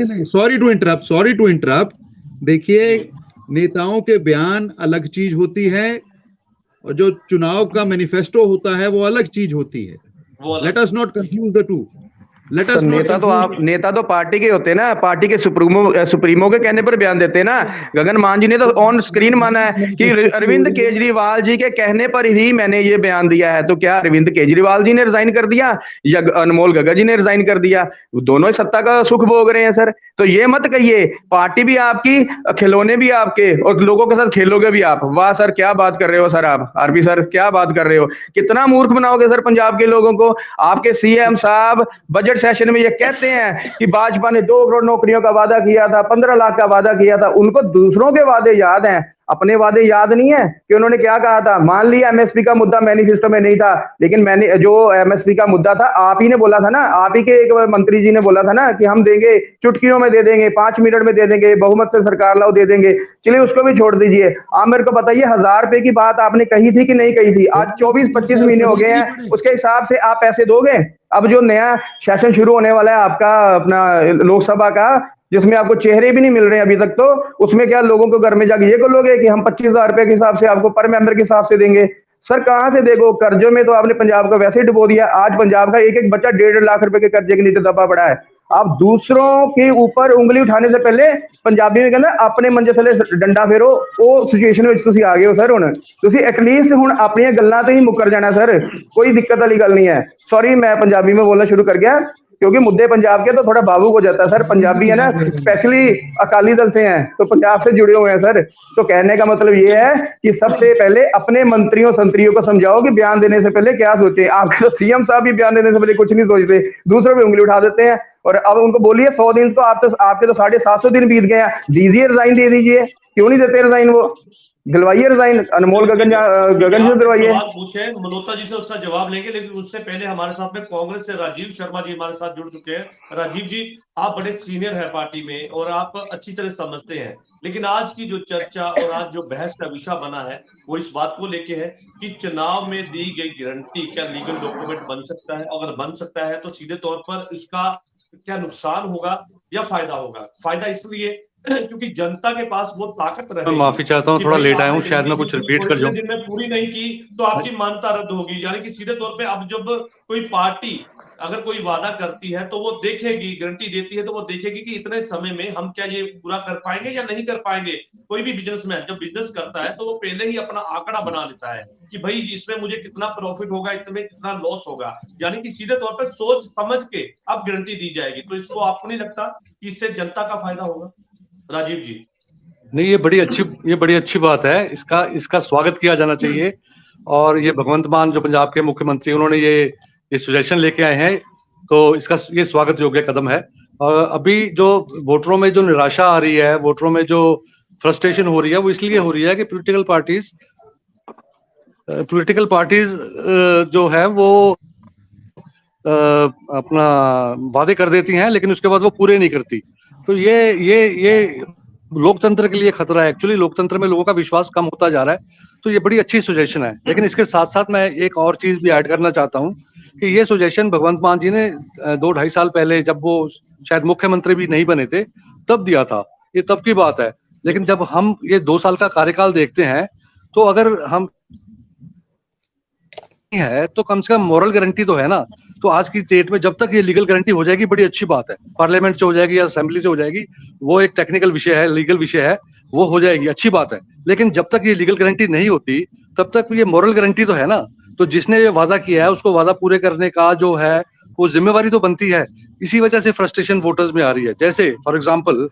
नहीं, सॉरी टू इंटरप्ट। देखिए, नेताओं के बयान अलग चीज होती है और जो चुनाव का मैनिफेस्टो होता है वो अलग चीज होती है। Let us not confuse the two. Let
sir
us not
नेता तो पार्टी के होते हैं ना, पार्टी के सुप्रीमो के कहने पर बयान देते हैं ना। गगन मान जी ने तो ऑन स्क्रीन माना है कि अरविंद केजरीवाल जी के कहने पर ही मैंने ये बयान दिया है। तो क्या अरविंद केजरीवाल जी ने रिजाइन कर दिया या अनमोल गगन जी ने रिजाइन कर दिया? दोनों ही सत्ता का सुख भोग रहे हैं सर। तो ये मत कहिए पार्टी भी आपकी, खिलौने भी आपके, और लोगों के साथ खेलोगे भी आप। वाह सर, क्या बात कर रहे हो सर आप, आरपी सर क्या बात कर रहे हो। कितना मूर्ख बनाओगे सर पंजाब के लोगों को। आपके सीएम साहब बजट सेशन में ये कहते हैं कि भाजपा ने 2 करोड़ नौकरियों का वादा किया था, 15 लाख का वादा किया था। उनको दूसरों के वादे याद हैं, अपने वादे याद नहीं है कि उन्होंने क्या कहा था। मान लिया एमएसपी का मुद्दा मैनिफेस्टो में नहीं था, लेकिन मैंने जो एमएसपी का मुद्दा था आप ही ने बोला था ना, आप ही के एक मंत्री जी ने बोला था ना कि हम देंगे, चुटकियों में दे देंगे, 5 मिनट में दे देंगे, बहुमत से सरकार लाओ दे देंगे। चलिए उसको भी छोड़ दीजिए। आप मेरे को बताइए 1000 रुपए की बात आपने कही थी कि नहीं कही थी? आज 24-25 महीने हो गए हैं, उसके हिसाब से आप पैसे दोगे? अब जो नया सेशन शुरू होने वाला है आपका अपना लोकसभा का, जिसमें आपको चेहरे भी नहीं मिल रहे हैं अभी तक, तो उसमें क्या लोगों को घर में जाके ये बोलोगे कि हम 25,000 रुपए के हिसाब से आपको पर मेंबर के हिसाब से देंगे? सर कहां से देखो, कर्जों में तो आपने पंजाब को वैसे ही डुबो दिया। आज पंजाब का एक एक बच्चा 1.5 लाख रुपए के कर्जे के नीचे दबा पड़ा है। आप दूसरों के ऊपर उंगली उठाने से पहले, पंजाबी में कहना अपने मंजे थले डंडा फेरो, वो सिचुएशन ਵਿੱਚ ਤੁਸੀਂ ਆ ਗਏ ਹੋ ਸਰ। ਹੁਣ ਤੁਸੀਂ एटलीस्ट ਹੁਣ ਆਪਣੀਆਂ ਗੱਲਾਂ ਤੇ ਹੀ ਮੁੱਕਰ ਜਾਣਾ सर, कोई दिक्कत वाली गल नहीं है। सॉरी मैं पंजाबी में बोलना शुरू कर गया क्योंकि मुद्दे पंजाब के तो थोड़ा भावुक हो जाता है सर। पंजाबी है ना, स्पेशली अकाली दल से हैं तो पंजाब से जुड़े हुए हैं सर। तो कहने का मतलब ये है कि सबसे पहले अपने मंत्रियों संत्रियों को समझाओ कि बयान देने से पहले क्या सोचे। आपके तो सीएम साहब भी बयान देने से पहले कुछ नहीं सोचते, दूसरों पे उंगली उठा देते हैं। और अब उनको बोलिए 100 दिन तो आपके तो 750 दिन बीत गए हैं, दीजिए रिजाइन दे दीजिए। क्यों नहीं देते रिजाइन? वो दिलवाइए रिजाइन, अनमोल गगन जी दिलवाइए।
सवाल पूछे मनोता जी से, उसका जवाब लेंगे, लेकिन उससे पहले हमारे साथ में कांग्रेस से राजीव शर्मा जी हमारे साथ जुड़ चुके हैं। राजीव जी, आप बड़े सीनियर हैं पार्टी में और आप अच्छी तरह समझते हैं, लेकिन आज की जो चर्चा और आज जो बहस का विषय बना है वो इस बात को लेके है कि चुनाव में दी गई गारंटी क्या लीगल डॉक्यूमेंट बन सकता है? अगर बन सकता है तो सीधे तौर पर इसका क्या नुकसान होगा या फायदा होगा? फायदा इसलिए क्योंकि जनता के पास वो ताकत रहेगी।
मैं माफी चाहता हूँ, थोड़ा लेट आया हूँ, शायद मैं कुछ रिपीट कर जाऊँ।
दिन में पूरी नहीं की तो आपकी मान्यता रद्द होगी। यानी कि सीधे तौर पे अब जब कोई पार्टी अगर कोई वादा करती है तो वो देखेगी, गारंटी देती है तो वो देखेगी कि इतने समय में हम क्या ये पूरा कर पाएंगे या नहीं कर पाएंगे। कोई भी बिजनेसमैन जब बिजनेस करता है तो वो पहले ही अपना आंकड़ा बना लेता है कि भाई इसमें मुझे कितना प्रॉफिट होगा, इसमें कितना लॉस होगा। यानी कि सीधे तौर पर सोच समझ के अब गारंटी दी जाएगी। तो इसको आपको नहीं लगता कि इससे जनता का फायदा होगा? राजीव जी।
नहीं, ये बड़ी अच्छी बात है, इसका स्वागत किया जाना चाहिए। और ये भगवंत मान जो पंजाब के मुख्यमंत्री, उन्होंने ये सजेशन लेके आए हैं, तो इसका ये स्वागत योग्य कदम है। और अभी जो वोटरों में जो निराशा आ रही है, वोटरों में जो फ्रस्ट्रेशन हो रही है, वो इसलिए हो रही है कि पोलिटिकल पार्टीज जो है वो अपना वादे कर देती हैं, लेकिन उसके बाद वो पूरे नहीं करती। तो ये लोकतंत्र के लिए खतरा है। एक्चुअली लोकतंत्र में लोगों का विश्वास कम होता जा रहा है। तो ये बड़ी अच्छी सजेशन है। लेकिन इसके साथ साथ मैं एक और चीज भी ऐड करना चाहता हूँ कि ये सजेशन भगवंत मान जी ने 2-2.5 साल पहले, जब वो शायद मुख्यमंत्री भी नहीं बने थे, तब दिया था। ये तब की बात है। लेकिन जब हम ये 2 साल का कार्यकाल देखते हैं, तो अगर हम है तो कम से कम मॉरल गारंटी तो है ना। तो आज की डेट में जब तक ये लीगल गारंटी हो जाएगी, बड़ी अच्छी बात है। पार्लियामेंट से हो जाएगी या असेंबली से हो जाएगी, वो एक टेक्निकल विषय है, लीगल विषय है, वो हो जाएगी, अच्छी बात है। लेकिन जब तक ये लीगल गारंटी नहीं होती, तब तक ये मॉरल गारंटी तो है ना। तो जिसने ये वादा किया है, उसको वादा पूरे करने का जो है वो जिम्मेवारी तो बनती है। इसी वजह से फ्रस्ट्रेशन वोटर्स में आ रही है। जैसे फॉर एग्जाम्पल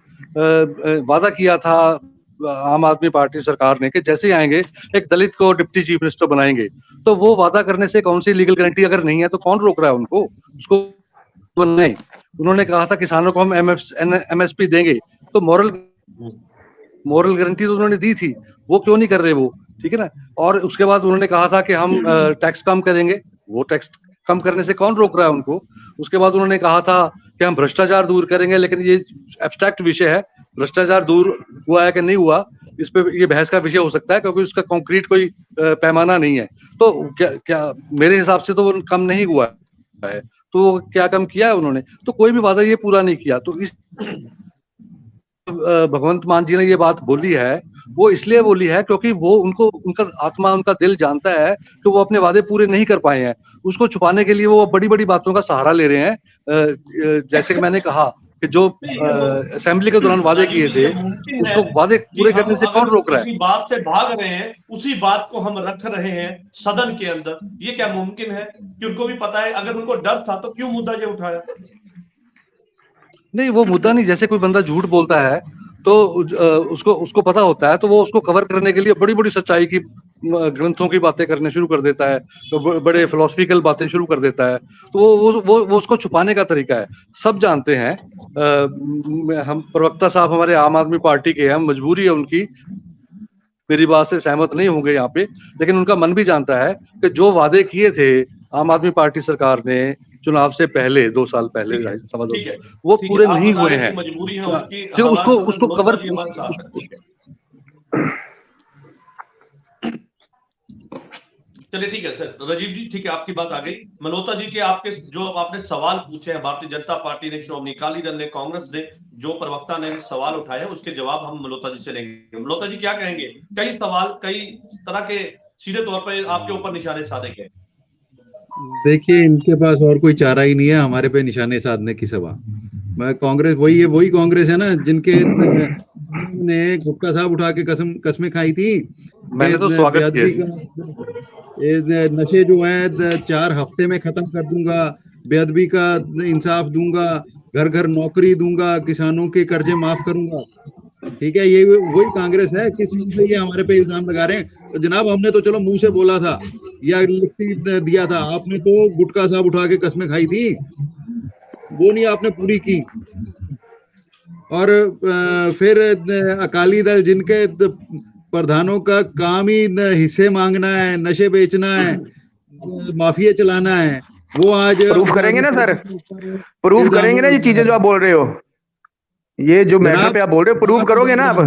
वादा किया था आम आदमी पार्टी सरकार ने कि जैसे ही आएंगे एक दलित को डिप्टी चीफ मिनिस्टर बनाएंगे। तो वो वादा करने से कौन सी लीगल गारंटी अगर नहीं है तो कौन रोक रहा है उनको? उसको नहीं, उन्होंने कहा था किसानों को हम एमएसपी देंगे, तो मॉरल गारंटी तो उन्होंने दी थी, वो क्यों नहीं कर रहे वो? ठीक है ना। और उसके बाद उन्होंने कहा था कि हम टैक्स कम करेंगे, वो टैक्स कम करने से कौन रोक रहा है उनको? उसके बाद उन्होंने कहा था कि हम भ्रष्टाचार दूर करेंगे, लेकिन ये एब्स्ट्रैक्ट विषय है, भ्रष्टाचार दूर हुआ है कि नहीं हुआ, इस पे ये बहस का विषय हो सकता है, क्योंकि उसका कॉन्क्रीट कोई पैमाना नहीं है। तो क्या मेरे हिसाब से तो वो कम नहीं हुआ है। तो क्या कम किया है उन्होंने? तो कोई भी वादा ये पूरा नहीं किया। तो इस भगवंत मान जी ने ये बात बोली है वो इसलिए बोली है क्योंकि वो उनको उनका आत्मा उनका दिल जानता है कि वो अपने वादे पूरे नहीं कर पाए हैं। उसको छुपाने के लिए वो बड़ी बड़ी बातों का सहारा ले रहे हैं। जैसे कि मैंने कहा कि जो असेंबली के दौरान वादे किए थे उसको वादे पूरे करने से कौन रोक रहा है?
उसी बात से भाग रहे हैं, उसी बात को हम रख रहे हैं सदन के अंदर। ये क्या मुमकिन है कि उनको भी पता है? अगर उनको डर था तो क्यों मुद्दा ये उठाया?
नहीं, वो मुद्दा नहीं। जैसे कोई बंदा झूठ बोलता है तो उसको पता होता है तो वो उसको कवर करने के लिए बड़ी बड़ी सच्चाई की ग्रंथों की बातें करने शुरू कर देता है, तो बड़े फिलोसफिकल बातें शुरू कर देता है। तो वो उसको छुपाने का तरीका है, सब जानते हैं। हम प्रवक्ता साहब हमारे आम आदमी पार्टी के हैं, मजबूरी है उनकी, मेरी बात से सहमत नहीं होंगे यहाँ पे, लेकिन उनका मन भी जानता है कि जो वादे किए थे आम आदमी पार्टी सरकार ने चुनाव से पहले 2 साल पहले, सवा 2 साल, वो पूरे नहीं हुए हैं।
मजबूरी है उनकी,
जो उसको कवर
चलिए ठीक है सर। राजीव जी ठीक है, आपकी बात आ गई। मल्होत्रा जी के आपके जो आपने सवाल पूछे हैं, भारतीय जनता पार्टी ने, श्रोमणी अकाली दल ने, कांग्रेस ने, जो प्रवक्ता ने सवाल उठाए उसके जवाब हम मल्होत्रा जी से लेंगे। मल्होत्रा जी क्या कहेंगे? कई सवाल कई तरह के सीधे तौर पर आपके ऊपर निशाने साधे गए।
देखिए, इनके पास और कोई चारा ही नहीं है हमारे पे निशाने साधने की सवा। मैं कांग्रेस वही कांग्रेस है ना जिनके ने गुटखा साहब उठा के कसमें खाई थी।
मैंने तो स्वागत किया।
नशे जो है 4 हफ्ते में खत्म कर दूंगा, बेअदबी का इंसाफ दूंगा, घर घर नौकरी दूंगा, किसानों के कर्जे माफ करूंगा। ठीक है, ये वही कांग्रेस है। किस मुंह से ये हमारे पे इल्जाम लगा रहे हैं? तो जनाब, हमने तो चलो मुंह से बोला था या लिखती दिया था, आपने तो गुटखा साहब उठा के कसमें खाई थी, वो नहीं आपने पूरी की। और फिर अकाली दल जिनके प्रधानों का काम ही हिस्से मांगना है, नशे बेचना है, माफिया चलाना है, वो आज
प्रूफ करेंगे ना सर, प्रूफ करेंगे ना ये चीजें जो आप बोल रहे हो, ये जो मैटर पे आप बोल रहे हो, प्रूफ करोगे ना आप?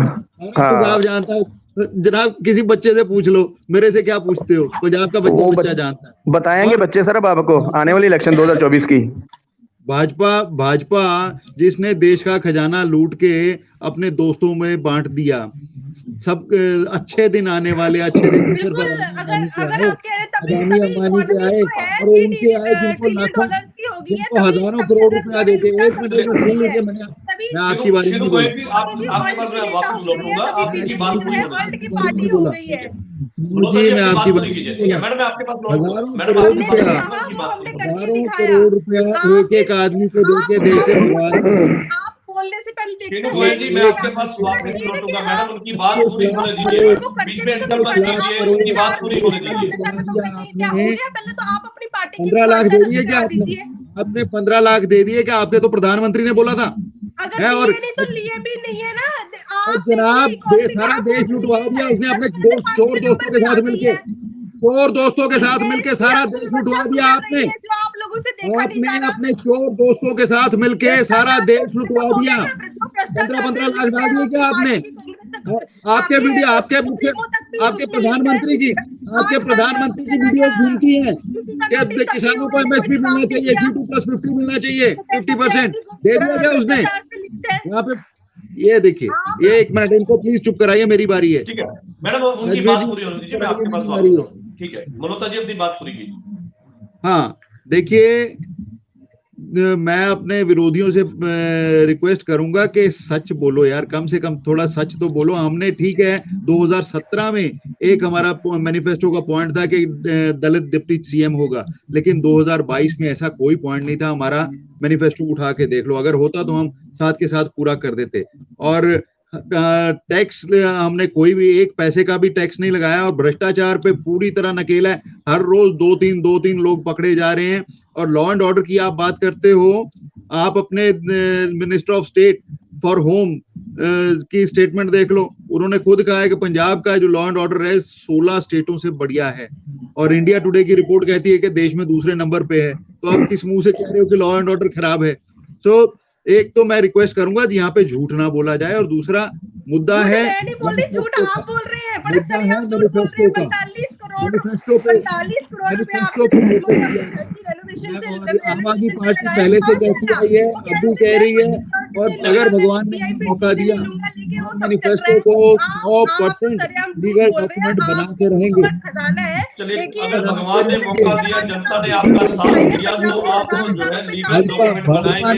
पंजाब जानता है जनाब, किसी बच्चे से पूछ लो, मेरे से क्या पूछते हो? पंजाब का बच्चा जानता है।
बताएंगे बच्चे सर अब आपको आने वाली इलेक्शन 2024 की।
भाजपा जिसने देश का खजाना लूट के अपने दोस्तों में बांट दिया, सब अच्छे दिन आने वाले, अच्छे दिन सिर्फ अदानी से आए और उनके आए जिनको हजारों करोड़ रुपया देते। एक मिनट में सुन लीजिए, मैं आपकी बात नहीं बोला, मुझे मैं आपकी बात, हजारों करोड़ रुपया एक आदमी को देके देश से
बोलने से पहले देखते
हैं। मैं आपके पास वापस लौटूंगा मैडम, उनकी बात पूरी होने दीजिए, बीच में इंटरप्ट मत कीजिए, उनकी बात पूरी होने दीजिए।
15 लाख दे दिए क्या आपने 15 लाख दे दिए क्या? आपके तो प्रधानमंत्री ने बोला था
है, और तो लिए भी नहीं है ना
जनाब, सारा देश लुटवा दिया उसने अपने चोर दोस्तों के साथ मिलके, सारा देश लुटवा दिया आपने। आपने अपने चोर दोस्तों के साथ मिलके सारा देश लुटवा दिया। 15 लाख डाल दिए क्या आपने? आपके वीडियो, आपके प्रधानमंत्री की वीडियो घूमती है कि किसानों को एमएसपी मिलना चाहिए, G2+50 मिलना चाहिए, 50% दे दिया क्या उसने? यहाँ पे ये देखिए, ये 1 मिनट, इनको प्लीज चुप कराइए, मेरी बारी है।
ठीक है मैडम, उनकी बात पूरी होने दीजिए, मैं आपके पास वापस लौटूंगा। ठीक है मल्होत्रा जी, अपनी बात पूरी कीजिए।
हाँ, देखिए, मैं अपने विरोधियों से रिक्वेस्ट करूंगा कि सच बोलो यार, कम से कम थोड़ा सच तो बोलो। हमने, ठीक है, 2017 में एक हमारा मैनिफेस्टो का पॉइंट था कि दलित डिप्टी सीएम होगा, लेकिन 2022 में ऐसा कोई पॉइंट नहीं था। हमारा मैनिफेस्टो उठा के देख लो, अगर होता तो हम साथ के साथ पूरा कर देते। और टैक्स हमने कोई भी 1 पैसे का भी टैक्स नहीं लगाया, और भ्रष्टाचार पे पूरी तरह नकेला है। हर रोज 2-3 लोग पकड़े जा रहे हैं। और लॉ एंड ऑर्डर की आप बात करते हो, आप अपने minister of state for home की स्टेटमेंट देख लो। उन्होंने खुद कहा है कि पंजाब का जो लॉ एंड ऑर्डर है 16 स्टेटों से बढ़िया है, और इंडिया टुडे की रिपोर्ट कहती है कि देश में दूसरे नंबर पे है। तो आप किस मुंह से कह रहे हो कि लॉ एंड ऑर्डर खराब है? सो एक तो मैं रिक्वेस्ट करूंगा कि यहाँ पे झूठ ना बोला जाए, और दूसरा मुद्दा है, आम आदमी पार्टी पहले से कहती आई है, अब भी कह रही है, और अगर भगवान ने मौका दिया, मैनिफेस्टो को 100% लीगल डॉक्यूमेंट बना के रहेंगे।
चलिए, अगर भगवान ने मौका दिया, जनता ने आपका साथ दिया, तो आप जो है लीगल डॉक्यूमेंट बनाएंगे।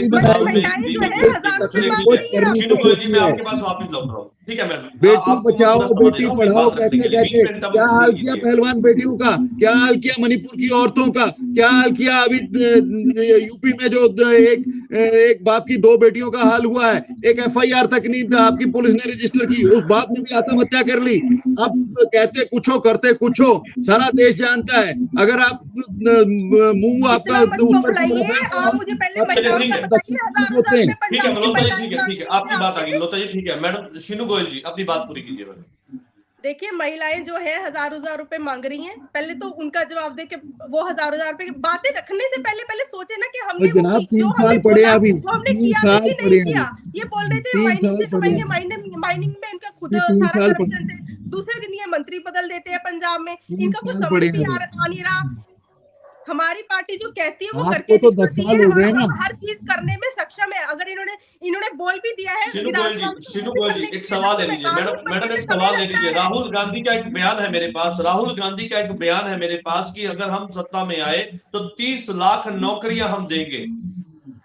शीनू गोयल जी, मैं आपके पास वापस लौट रहा हूँ, ठीक है मैम।
बेटी बचाओ बेटी पढ़ाओ कहते कहते क्या हाल किया पहलवान बेटियों का, क्या हाल किया मणिपुर की औरतों का, क्या हाल किया अभी यूपी में जो एक बाप की 2 बेटियों का हाल हुआ है, एक FIR तक नहीं आपकी पुलिस ने रजिस्टर की, उस बाप ने भी आत्महत्या कर ली। अब कहते कुछ हो करते कुछ हो, सारा देश जानता है। अगर आप मुंह आपका
ठीक है मल्होत्रा जी, ठीक है आपकी बात आ गई मल्होत्रा जी, ठीक है। मैडम शीनू गोयल जी, अपनी बात पूरी कीजिए मैडम।
देखिए, महिलाएं जो है हजार रुपए मांग रही हैं। पहले तो उनका जवाब दे के वो हजार रुपए की बातें रखने से पहले सोचे ना कि हमने
जनाब 3 साल पड़े अभी, 3 साल पड़े
किया। ये बोल रहे थे माइनिंग से कमाएंगे, माइनिंग में इनका खुद सारा करप्शन है। दूसरे दिन ये मंत्री बदल देते हैं पंजाब में, इनका कुछ समझ भी आ नहीं रहा। हमारी पार्टी जो कहती है वो करके
तो 10 साल हो गए ना,
हर चीज करने में सक्षम है। अगर इन्होंने बोल भी दिया है।
शीनू गोयल जी एक सवाल ले लीजिए मैडम एक सवाल ले लीजिए। राहुल गांधी का एक बयान है मेरे पास कि अगर हम सत्ता में आए तो 30 लाख नौकरियां हम देंगे।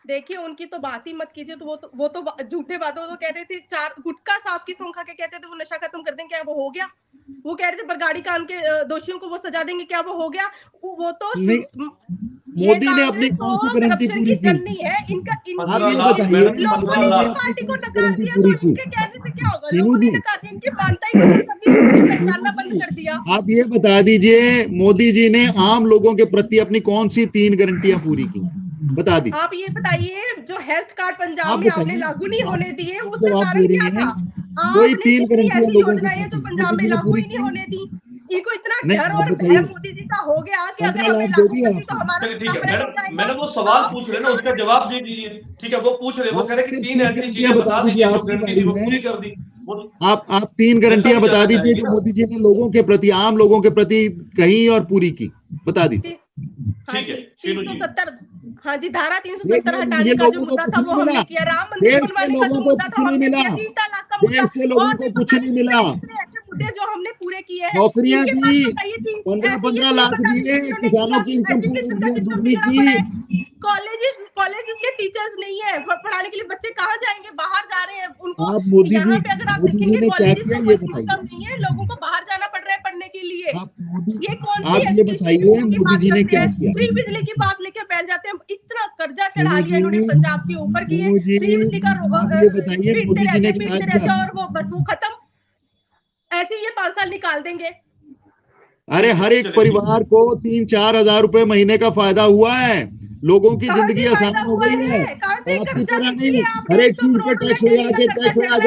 देखिए, उनकी तो बात ही मत कीजिए। तो वो तो झूठे बातों तो कहते थे, 4 गुटखा सांप की सूंघ खा के कहते थे वो नशा खत्म कर देंगे, क्या वो हो गया? वो कह रहे थे बरगाड़ी कांड के दोषियों को वो सजा देंगे, क्या वो हो गया? वो तो
मोदी ने अपनी कौन सी गारंटी पूरी की?
है इनका
आप ये बताइए,
पार्टी को नकार दिया तो इनके कहने से क्या होगा? लोगों ने नकार दिया, इनकी मानता ही बंद कर दी, पहचानना बंद कर दिया।
आप ये बता दीजिए, मोदी जी ने आम लोगों के प्रति अपनी कौन सी 3 गारंटियां पूरी की, बता दी।
आप ये बताइए, जो हेल्थ कार्ड पंजाब में आपने लागू नहीं होने दिए, उसका कारण क्या था?
कोई 3 गारंटियां लोगों को
जो पंजाब में लागू ही नहीं होने दी। इनको इतना डर और भय मोदी जी का हो गया कि अगर हमें लागू कर दी तो हमारा
मैडम वो सवाल पूछ रहे ना, उसका जवाब दे दीजिए। ठीक है, वो पूछ रहे, वो कह रहे कि 3 ऐसी चीजें बता दीजिए जो गारंटी वो पूरी कर दी।
आप 3 गारंटियां बता दीजिए जो मोदी जी ने लोगों के प्रति, आम लोगों के प्रति कही और पूरी की, बता दीजिए।
ठीक है,
370 हाँ जी, धारा 370 हटाने का जो मुद्दा था वो हमने किया। राम मंदिर बनवाने का जो मुद्दा था हमने किया। 3 तलाक का मुद्दा,
देश के लोगों को कुछ नहीं मिला।
मुद्दे जो हमने पूरे किए हैं।
नौकरियां दी, 15 लाख दिए, किसानों की इनकम दुगनी की।
कॉलेजेस के टीचर्स नहीं है पढ़ाने के लिए, बच्चे कहाँ जाएंगे? बाहर जा रहे हैं उनको।
आप मोदी
यहाँ पे अगर आप देखेंगे
ने क्या किया ये
सिस्टम नहीं है, लोगों को बाहर जाना पड़ रहा है पढ़ने के लिए। ये कौन
आप ये बताइए मोदी जी ने क्या किया?
फ्री बिजली की बात लेके बैठ जाते हैं। इतना कर्जा चढ़ा दिया इन्होंने पंजाब के ऊपर की है। फ्री बिजली का
ये बताइए मोदी जी ने क्या किया?
और वो बस वो खत्म, ऐसे ये 5 साल निकाल देंगे।
अरे हर एक परिवार को 3-4 हजार रुपए महीने का फायदा हुआ है। लोगों की जिंदगी आसान हो गई है। आपकी तरह नहीं हर एक चीज पे टैक्स लगा के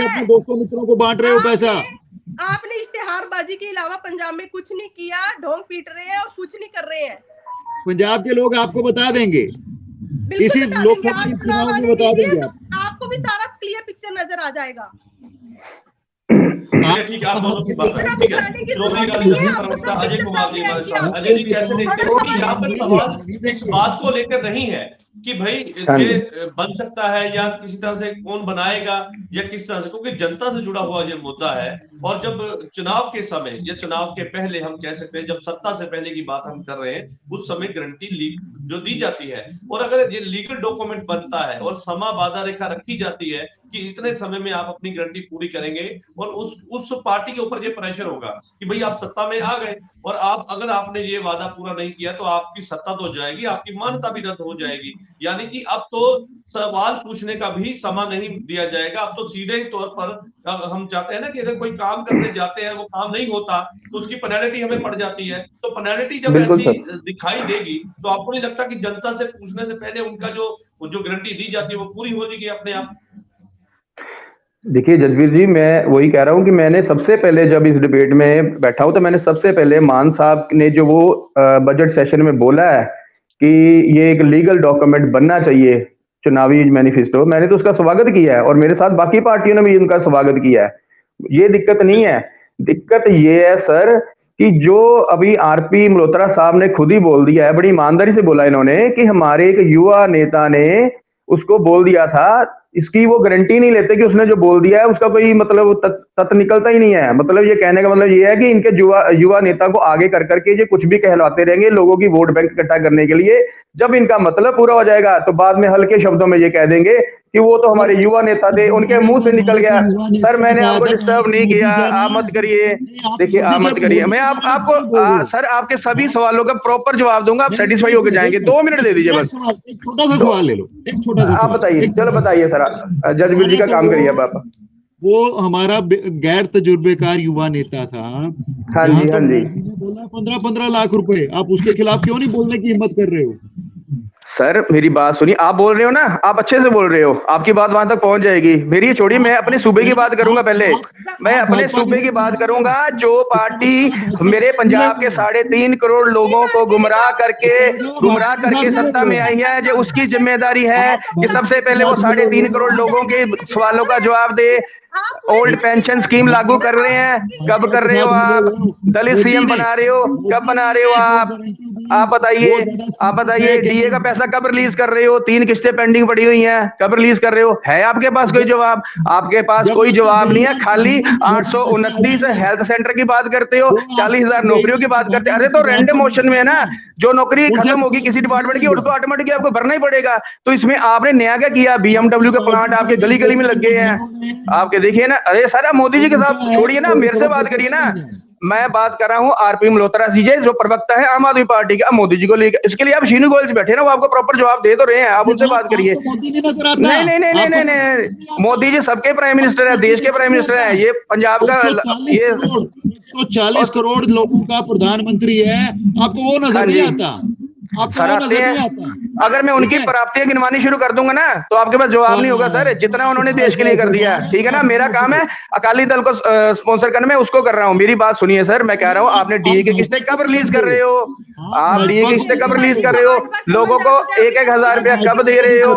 अपने दोस्तों मित्रों को बांट रहे हो पैसा।
आपने इश्तेहारबाजी के अलावा पंजाब में कुछ नहीं किया। ढोंग पीट रहे हैं और कुछ नहीं कर रहे हैं।
पंजाब के लोग आपको बता देंगे, इसी लोकसभा चुनाव में बता देंगे।
आपको भी सारा क्लियर पिक्चर नजर आ जाएगा।
ठीक है, आप दोनों की बात है। ठीक है, श्रोमणी अकाली दल के प्रवक्ता अजय कुमार जी हमारे साथ। अजय जी कैसे देखते हैं कि यहाँ पर सवाल इस बात को लेकर नहीं है कि भाई ये बन सकता है या किसी तरह से कौन बनाएगा या किस तरह से, क्योंकि जनता से जुड़ा हुआ ये मुद्दा है। और जब चुनाव के समय या चुनाव के पहले हम कह सकते हैं, जब सत्ता से पहले की बात हम कर रहे हैं, उस समय गारंटी जो दी जाती है और अगर ये लीगल डॉक्यूमेंट बनता है और समा बाधा रेखा रखी जाती है कि इतने समय में आप अपनी गारंटी पूरी करेंगे और उस पार्टी के ऊपर ये प्रेशर होगा कि भाई आप सत्ता में आ गए और अगर आपने ये वादा पूरा नहीं किया तो आपकी सत्ता तो जाएगी, आपकी मान्यता भी रद्द हो जाएगी। यानी कि अब तो सवाल पूछने का भी समय नहीं दिया जाएगा। अब तो सीधे तौर पर हम चाहते हैं ना कि अगर कोई काम करने जाते हैं, वो काम नहीं होता तो उसकी पेनल्टी हमें पड़ जाती है। तो पेनल्टी जब ऐसी दिखाई देगी तो आपको नहीं लगता कि जनता से पूछने से पहले उनका जो गारंटी दी जाती है वो पूरी हो जाएगी अपने आप?
देखिए जजवीर जी, मैं वही कह रहा हूं कि मैंने सबसे पहले जब इस डिबेट में बैठा हूं तो मैंने सबसे पहले मान साहब ने जो वो बजट सेशन में बोला है कि ये एक लीगल डॉक्यूमेंट बनना चाहिए चुनावी मैनिफेस्टो, मैंने तो उसका स्वागत किया है और मेरे साथ बाकी पार्टियों ने भी उनका स्वागत किया है। ये दिक्कत नहीं है। दिक्कत ये है सर कि जो अभी आरपी मल्होत्रा साहब ने खुद ही बोल दिया है, बड़ी ईमानदारी से बोला इन्होंने कि हमारे एक युवा नेता ने उसको बोल दिया था इसकी वो गारंटी नहीं लेते कि उसने जो बोल दिया है उसका कोई मतलब तथ्य निकलता ही नहीं है। मतलब ये कहने का मतलब ये है कि इनके युवा नेता को आगे कर करके ये कुछ भी कहलाते रहेंगे लोगों की वोट बैंक इकट्ठा करने के लिए। जब इनका मतलब पूरा हो जाएगा तो बाद में हल्के शब्दों में ये कह देंगे कि वो तो हमारे युवा नेता थे, उनके मुंह से निकल गया। सर मैंने आपको डिस्टर्ब नहीं किया, आप मत करिए। देखिए आप मत करिए, मैं आपको सर आपके सभी सवालों का प्रॉपर जवाब दूंगा, आप सेटिस्फाई होकर जाएंगे। 2 मिनट दे दीजिए बस।
एक छोटा सा सवाल ले लो, एक छोटा सा
आप बताइए, चलो बताइए सर, जजवीर जी का काम करिए अब आप।
वो हमारा गैर तजुर्बेकार युवा नेता था।
हाँ जी, हाँ जी।
बोला 15-15 लाख रुपए, आप उसके खिलाफ क्यों नहीं बोलने की हिम्मत कर रहे हो?
सर मेरी बात सुनिए, आप बोल रहे हो ना, आप अच्छे से बोल रहे हो, आपकी बात वहां तक पहुंच जाएगी। मेरी छोड़िए, मैं अपने सूबे की बात करूंगा पहले। मैं अपने सूबे की बात करूंगा। जो पार्टी मेरे पंजाब के 3.5 करोड़ लोगों को गुमराह करके सत्ता में आई है, जो उसकी जिम्मेदारी है कि सबसे पहले वो 3.5 करोड़ लोगों के सवालों का जवाब दे। ओल्ड पेंशन स्कीम लागू कर रहे हैं, कब कर रहे हो आप? दलित सीएम बना रहे हो, कब बना रहे हो आप बताइए। डीए का पैसा कब रिलीज कर रहे हो? 3 किस्तें पेंडिंग पड़ी हुई हैं, कब रिलीज कर रहे हो? है आपके पास कोई जवाब? आपके पास कोई जवाब नहीं है। खाली 829 हेल्थ सेंटर की बात करते हो, 40,000 नौकरियों की बात करते हो। अरे तो रैंडम मोशन में है ना, जो नौकरी खत्म होगी किसी डिपार्टमेंट की उसको ऑटोमेटिकली आपको भरना ही पड़ेगा। तो इसमें आपने नया क्या किया? बीएमडब्ल्यू के प्लांट आपके गली गली में लग गए हैं, आपके देखिए ना। अरे सर आप मोदी जी के साथ छोड़िए ना, मेरे से बात करिए ना। मैं बात कर रहा हूँ आरपी मल्होत्रा जी जो प्रवक्ता है आम आदमी पार्टी के। अब मोदी जी को लेकर, इसके लिए आप शीनू गोयल से बैठे ना, वो आपको प्रॉपर जवाब दे तो रहे हैं, आप उनसे बात करिए। नहीं, मोदी जी सबके प्राइम मिनिस्टर है, देश के प्राइम मिनिस्टर है। ये पंजाब का ये
140 करोड़ लोगों का प्रधानमंत्री है, आपको वो नजर नहीं आता?
सर आते हैं, अगर मैं उनकी प्राप्तियां गिनवानी शुरू कर दूंगा ना तो आपके पास जवाब नहीं होगा सर, जितना उन्होंने देश के लिए कर दिया। ठीक है ना, मेरा काम है अकाली दल को स्पॉन्सर करना, मैं उसको कर रहा हूँ। मेरी बात सुनिए सर, मैं कह रहा हूँ आपने डीए की किस्तें कब रिलीज कर रहे हो? आप डीए की किस्तें कब रिलीज कर रहे हो? लोगों को 1-1 हजार रुपया कब दे रहे हो?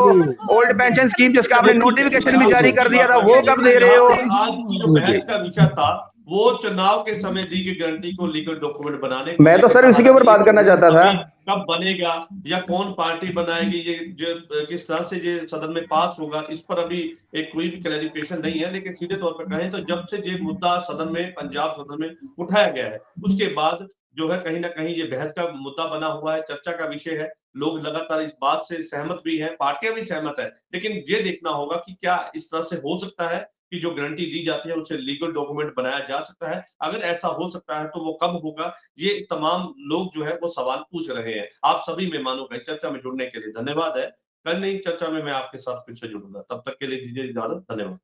ओल्ड पेंशन स्कीम जिसका आपने नोटिफिकेशन भी जारी कर दिया था, वो कब दे रहे हो?
आज जो बहस का विषय था वो चुनाव के समय दी गई गारंटी को लीगल डॉक्यूमेंट बनाने।
मैं तो सर इसी के ऊपर बात करना चाहता था,
कब बनेगा या कौन पार्टी बनाएगी, ये जो किस तरह से ये सदन में पास होगा, इस पर अभी एक कोई भी क्लैरिफिकेशन नहीं है। लेकिन सीधे तौर पर कहें तो जब से ये मुद्दा सदन में, पंजाब सदन में उठाया गया है, उसके बाद जो है कहीं ना कहीं ये बहस का मुद्दा बना हुआ है, चर्चा का विषय है। लोग लगातार इस बात से सहमत भी हैं, पार्टियां भी सहमत है। लेकिन ये देखना होगा कि क्या इस तरह से हो सकता है कि जो गारंटी दी जाती है उसे लीगल डॉक्यूमेंट बनाया जा सकता है। अगर ऐसा हो सकता है तो वो कब होगा, ये तमाम लोग जो है वो सवाल पूछ रहे हैं। आप सभी मेहमानों का चर्चा में जुड़ने के लिए धन्यवाद है। कल नई चर्चा में मैं आपके साथ फिर से जुड़ूंगा, तब तक के लिए दीजिए इजाजत। धन्यवाद।